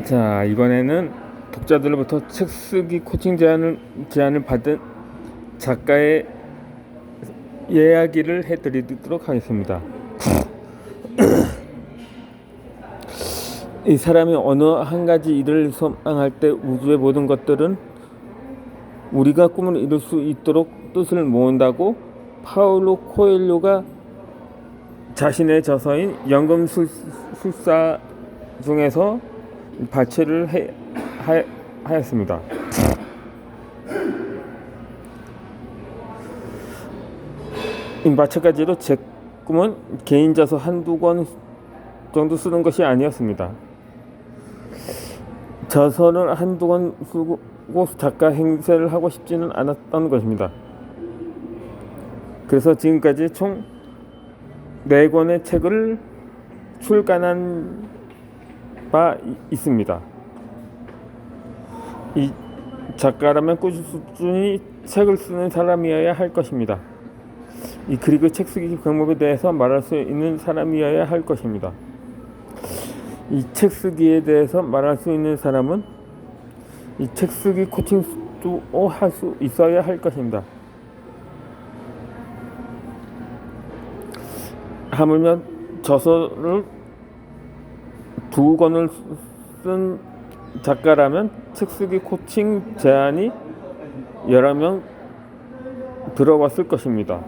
자, 이번에는 독자들로부터 책 쓰기 코칭 제안을 받은 작가의 이야기를 해드리도록 하겠습니다. 이 사람이 어느 한 가지 일을 소망할 때 우주의 모든 것들은 우리가 꿈을 이룰 수 있도록 뜻을 모은다고 파울로 코엘료가 자신의 저서인 연금술사 중에서 발췌를 하였습니다. 마찬가지로 제 꿈은 개인 저서 한두 권 정도 쓰는 것이 아니었습니다. 저서를 한두 권 쓰고 작가 행세를 하고 싶지는 않았던 것입니다. 그래서 지금까지 총 4권의 책을 출간한 바 있습니다. 이 작가라면 꾸준히 책을 쓰는 사람이어야 할 것입니다. 그리고 책 쓰기 방법에 대해서 말할 수 있는 사람이어야 할 것입니다. 이 책 쓰기에 대해서 말할 수 있는 사람은 이 책 쓰기 코칭도 할 수 있어야 할 것입니다. 하물며 저서를 2권을 쓴 작가라면 책 쓰기 코칭 제안이 여러 명 들어왔을 것입니다.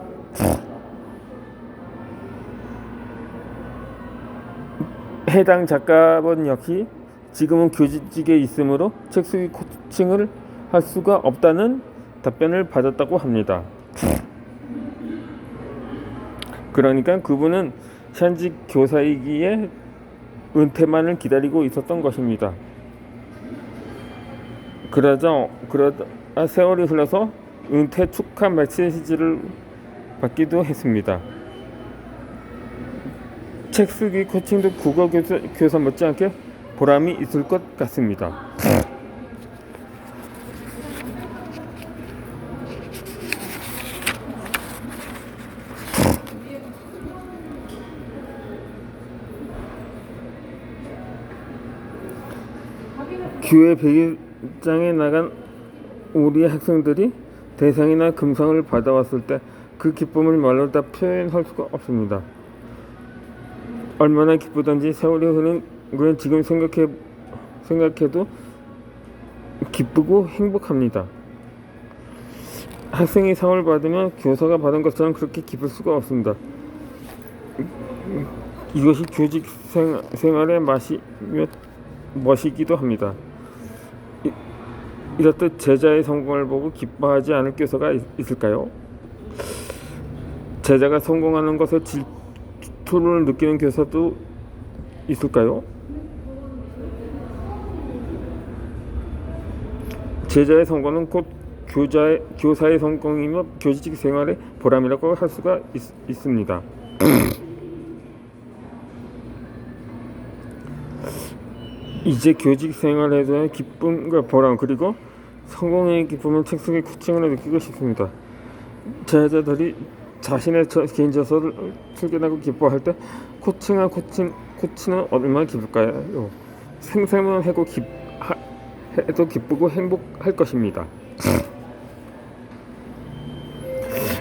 해당 작가분 역시 지금은 교직에 있으므로 책 쓰기 코칭을 할 수가 없다는 답변을 받았다고 합니다. 그러니까 그분은 현직 교사이기에 은퇴만을 기다리고 있었던 것입니다. 그러다 세월이 흘러서 은퇴 축하 메시지를 받기도 했습니다. 책 쓰기 코칭도 국어 교사 못지않게 보람이 있을 것 같습니다. 교회 백일장에 나간 우리 학생들이 대상이나 금상을 받아왔을 때 그 기쁨을 말로 다 표현할 수가 없습니다. 얼마나 기쁘던지 세월이 흐른 건 지금 생각해도 기쁘고 행복합니다. 학생이 상을 받으면 교사가 받은 것처럼 그렇게 기쁠 수가 없습니다. 이것이 교직 생활의 멋이기도 합니다. 이렇듯 제자의 성공을 보고 기뻐하지 않을 교사가 있을까요? 제자가 성공하는 것에 질투를 느끼는 교사도 있을까요? 제자의 성공은 곧 교사의 성공이며 교직 생활의 보람이라고 할 수가 있습니다. 이제 교직 생활에서의 기쁨과 보람 그리고 성공의 기쁨을 책 쓰기 코칭으로 느끼고 싶습니다. 제자들이 자신의 개인 저서를 출간하고 기뻐할 때 코칭은 얼마나 기쁠까요? 생생만 해도 기쁘고 행복할 것입니다.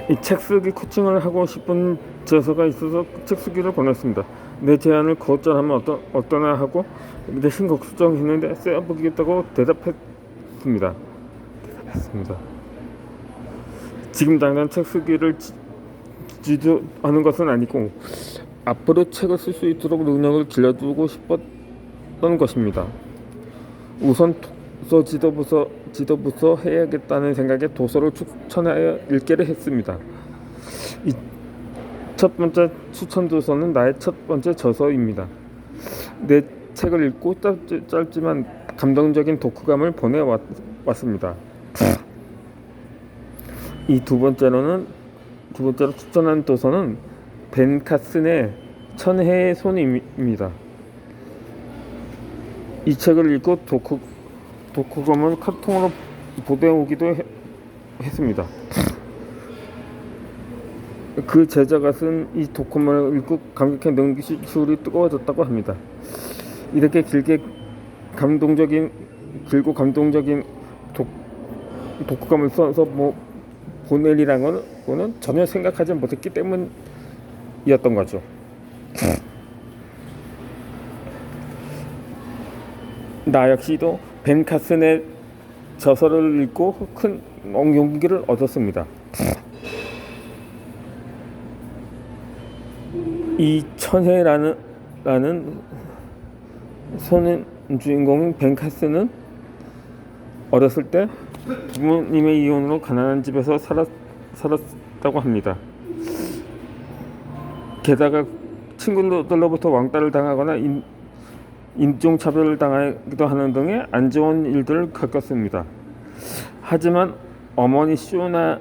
이 책 쓰기 코칭을 하고 싶은 저서가 있어서 책 쓰기를 권했습니다. 내 제안을 거절하면 어떠나 하고 대신 걱정했는데 써보겠다고 대답했습니다. 지금 당장 책 쓰기를 지도하는 것은 아니고 앞으로 책을 쓸 수 있도록 능력을 길러주고 싶었던 것입니다. 우선 도서 지도부서 해야겠다는 생각에 도서를 추천하여 읽기를 했습니다. 이 첫 번째 추천 도서는 나의 첫 번째 저서입니다. 내 책을 읽고 짧지만 감동적인 독후감을 보내왔습니다. 이 두 번째로 추천한 도서는 벤 카슨의 천혜의 손입니다. 이 책을 읽고 독후감을 카톡으로 보내오기도 했습니다. 그 제자가 쓴 이 독후감을 읽고 감격해 눈시울이 뜨거워졌다고 합니다. 이렇게 길게 감동적인 독후감을 써서 보낼이라는 거는 전혀 생각하지 못했기 때문이었던 거죠. 나 역시도 벤 카슨의 저서를 읽고 큰 용기를 얻었습니다. 이 천혜라는 소년 주인공인 벤 카슨은 어렸을 때 부모님의 이혼으로 가난한 집에서 살았다고 합니다. 게다가 친구들로부터 왕따를 당하거나 인종차별을 당하기도 하는 등의 안 좋은 일들을 겪었습니다. 하지만 어머니 소냐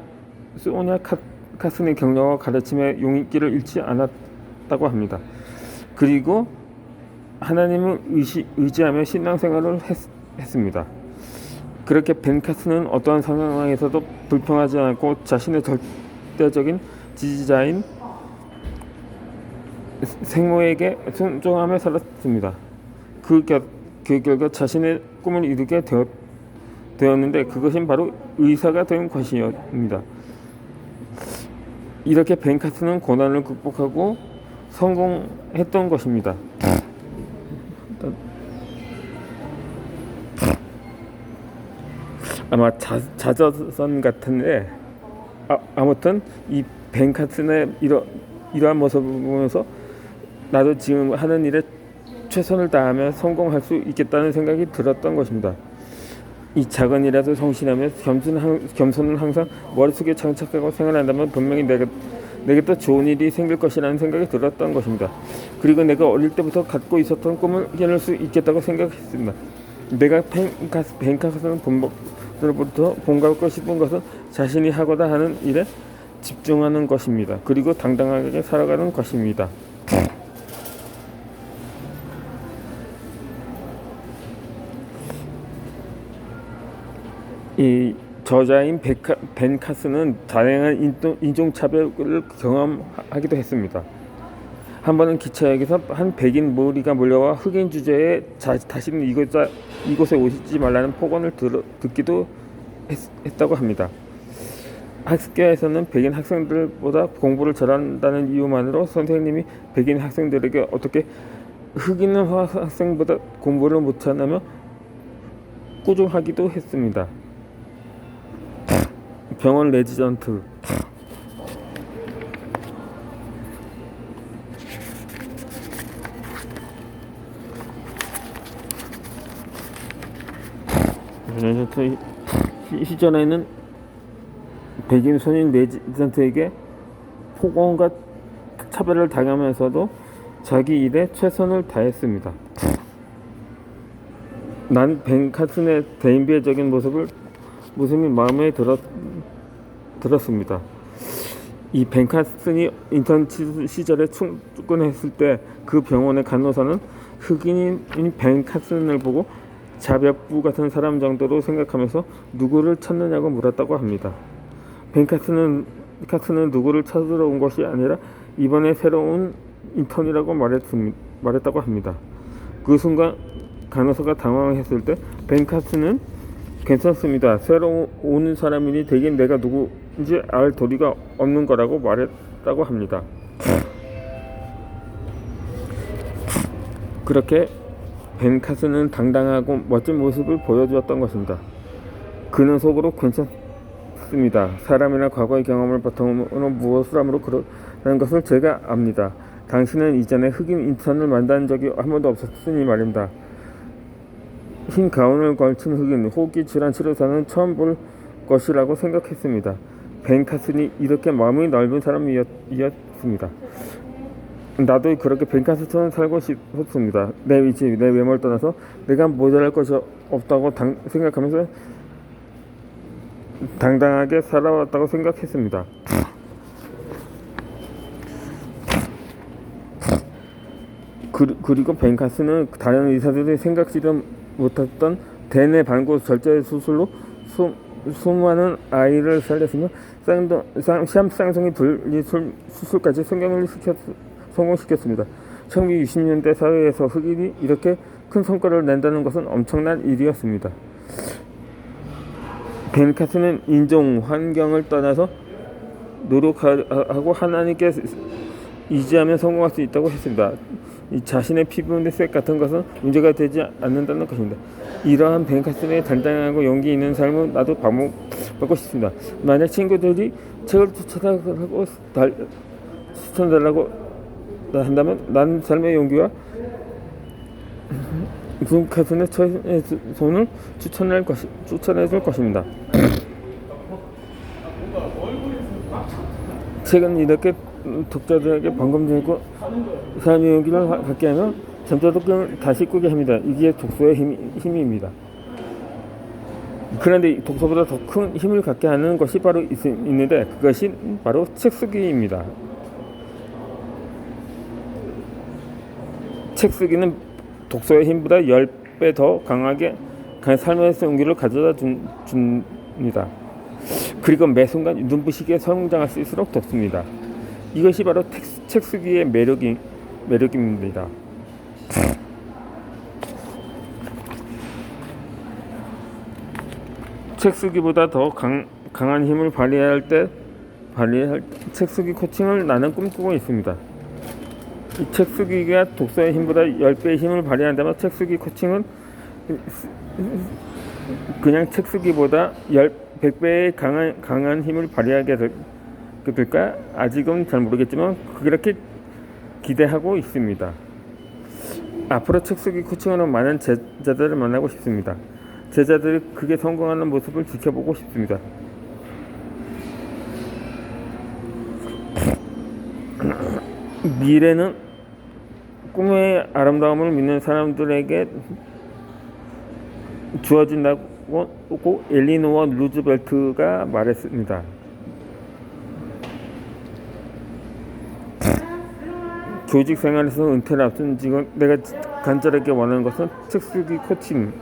카슨의 격려와 가르침에 용기를 잃지 않았다고 합니다. 그리고 하나님을 의지하며 신앙생활을 했습니다. 그렇게 벤 카슨은 어떠한 상황에서도 불평하지 않고 자신의 절대적인 지지자인 생모에게 순종하며 살았습니다. 그 결과 자신의 꿈을 이루게 되었는데 그것이 바로 의사가 된 것이었습니다. 이렇게 벤 카슨은 고난을 극복하고 성공했던 것입니다. 아마 자서전 같은데 아무튼 이 벤 카슨의 이러한 모습을 보면서 나도 지금 하는 일에 최선을 다하며 성공할 수 있겠다는 생각이 들었던 것입니다. 이 작은 일에도 성실하며 겸손은 항상 머릿속에 장착하고 생활한다면 분명히 내게 또 좋은 일이 생길 것이라는 생각이 들었던 것입니다. 그리고 내가 어릴 때부터 갖고 있었던 꿈을 이뤄낼 수 있겠다고 생각했습니다. 내가 벤 카슨은 부모로부터 본받고 싶은 것은 자신이 하고자 하는 일에 집중하는 것입니다. 그리고 당당하게 살아가는 것입니다. 이 저자인 벤 카슨은 다양한 인종차별을 경험하기도 했습니다. 한 번은 기차역에서 한 백인 무리가 몰려와 흑인 주제에 다시는 이곳에 오시지 말라는 폭언을 듣기도 했다고 합니다. 학교에서는 백인 학생들보다 공부를 잘한다는 이유만으로 선생님이 백인 학생들에게 어떻게 흑인 학생보다 공부를 못하냐며 꾸중하기도 했습니다. 병원 레지던트 시절에는 백인 손인 레지던트에게 폭언과 차별을 당하면서도 자기 일에 최선을 다했습니다. 난 벤 카슨의 대인배적인 모습이 마음에 들었습니다. 이 벤 카슨이 인턴 시절에 출근했을 때 그 병원의 간호사는 흑인인 벤 카슨을 보고 자벽부 같은 사람 정도로 생각하면서 누구를 찾느냐고 물었다고 합니다. 벤 카슨은 누구를 찾으러 온 것이 아니라 이번에 새로운 인턴이라고 말했다고 합니다. 그 순간 간호사가 당황했을 때 벤 카슨은 괜찮습니다. 새로 오는 사람이니 대개 내가 누구인지 알 도리가 없는 거라고 말했다고 합니다. 그렇게 벤 카슨은 당당하고 멋진 모습을 보여주었던 것입니다. 그는 속으로 괜찮습니다. 사람이나 과거의 경험을 바탕으로 무엇을 함으로 그러는 것을 제가 압니다. 당신은 이전에 흑인 인턴을 만난 적이 한 번도 없었으니 말입니다. 흰 가운을 걸친 흑인, 호기 질환 치료사는 처음 볼 것이라고 생각했습니다. 벤 카슨이 이렇게 마음이 넓은 사람이었습니다. 나도 그렇게 벤 카슨처럼 살고 싶었습니다. 내 위치, 내 외모를 떠나서 내가 모자랄 것이 없다고 생각하면서 당당하게 살아왔다고 생각했습니다. 그리고 벤 카슨은 다른 의사들이 생각지도 못했던 대뇌 반고 절제 수술로 수많은 아이를 살렸으며 쌍성이 분리 수술까지 성공시켰습니다. 1960년대 사회에서 흑인이 이렇게 큰 성과를 낸다는 것은 엄청난 일이었습니다. 벤카스는 인종, 환경을 떠나서 노력하고 하나님께 의지하면 성공할 수 있다고 했습니다. 이 자신의 피부의 색 같은 것은 문제가 되지 않는다는 것입니다. 이러한 벤카슨의 단단하고 용기 있는 삶을 나도 반복하고 싶습니다. 만약 친구들이 책을 추천달라고 한다면 난 삶의 용기와 벤카슨의 손을 추천해줄 것입니다. 책은 이렇게 독자들에게 방금 들고 삶의 용기를 갖게 하며 잠자도 꿈을 다시 꾸게 합니다. 이게 독서의 힘입니다. 그런데 독서보다 더 큰 힘을 갖게 하는 것이 바로 있는데 그것이 바로 책 쓰기입니다. 책 쓰기는 독서의 힘보다 10배 더 강하게 삶의 용기를 가져다 줍니다. 그리고 매 순간 눈부시게 성장할 수 있도록 돕습니다. 이것이 바로 책 쓰기의 매력입니다. 책 쓰기보다 더 강한 힘을 발휘할 책 쓰기 코칭을 나는 꿈꾸고 있습니다. 이 책 쓰기가 독서의 힘보다 10배의 힘을 발휘한다면 책 쓰기 코칭은 그냥 책 쓰기보다 100배의 강한 힘을 발휘하게 될까? 아직은 잘 모르겠지만 그렇게 기대하고 있습니다. 앞으로 책 쓰기 코칭하는 많은 제자들을 만나고 싶습니다. 제자들이 그게 성공하는 모습을 지켜보고 싶습니다. 미래는 꿈의 아름다움을 믿는 사람들에게 주어진다고 엘리노어 루즈벨트가 말했습니다. 교직 생활에서 은퇴를 앞둔 지금 내가 간절하게 원하는 것은 책 쓰기 코칭.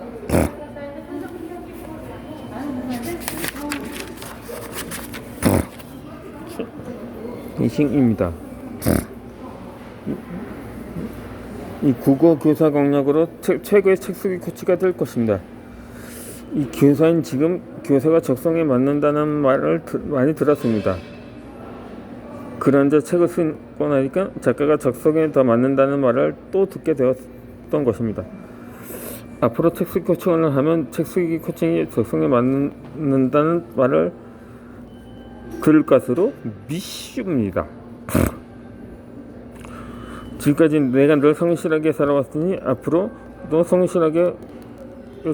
이신입니다. 이 국어 교사 경력으로 최고의 책 쓰기 코치가 될 것입니다. 이 교사인 지금 교사가 적성에 맞는다는 말을 많이 들었습니다. 그런데 책을 쓰고 나니까 작가가 적성에 더 맞는다는 말을 또 듣게 되었던 것입니다. 앞으로 책 쓰기 코칭을 하면 책 쓰기 코칭이 적성에 맞는다는 말을 들을 것으로 믿습니다. 지금까지 내가 늘 성실하게 살아왔으니 앞으로도 성실하게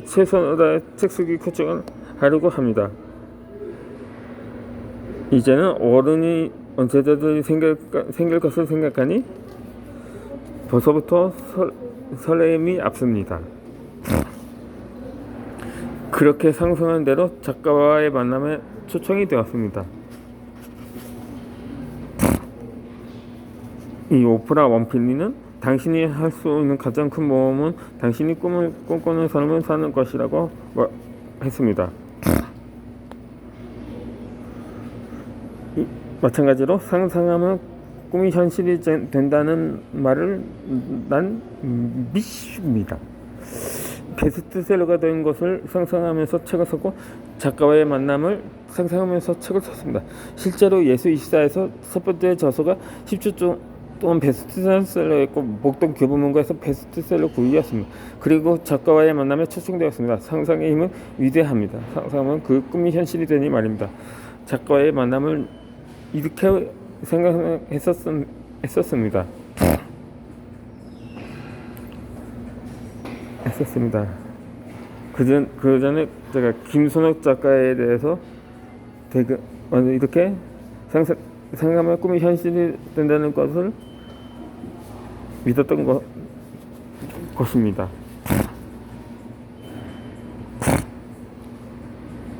최선을 다해 책 쓰기 코칭을 하려고 합니다. 이제는 어른이 언제든지 생길 것을 생각하니 벌써부터 설렘이 앞섭니다. 그렇게 상상한 대로 작가와의 만남에 초청이 되었습니다. 이 오프라 원필리는 당신이 할 수 있는 가장 큰 모험은 당신이 꿈을 꿈꾸는 삶을 사는 것이라고 했습니다. 마찬가지로 상상하면 꿈이 현실이 된다는 말을 난 믿습니다. 베스트셀러가 된 것을 상상하면서 책을 썼고 작가와의 만남을 상상하면서 책을 썼습니다. 실제로 예수 24에서 첫 번째 저서가 10주 동안 베스트셀러였고 목동 교보문고에서 베스트셀러 9위였습니다. 그리고 작가와의 만남에 초청되었습니다. 상상의 힘은 위대합니다. 상상하면 그 꿈이 현실이 되니 말입니다. 작가와의 만남을 이렇게 했었습니다. 그 전에 제가 김순옥 작가에 대해서 이렇게 상상하면 꿈이 현실이 된다는 것을 믿었던 것입니다.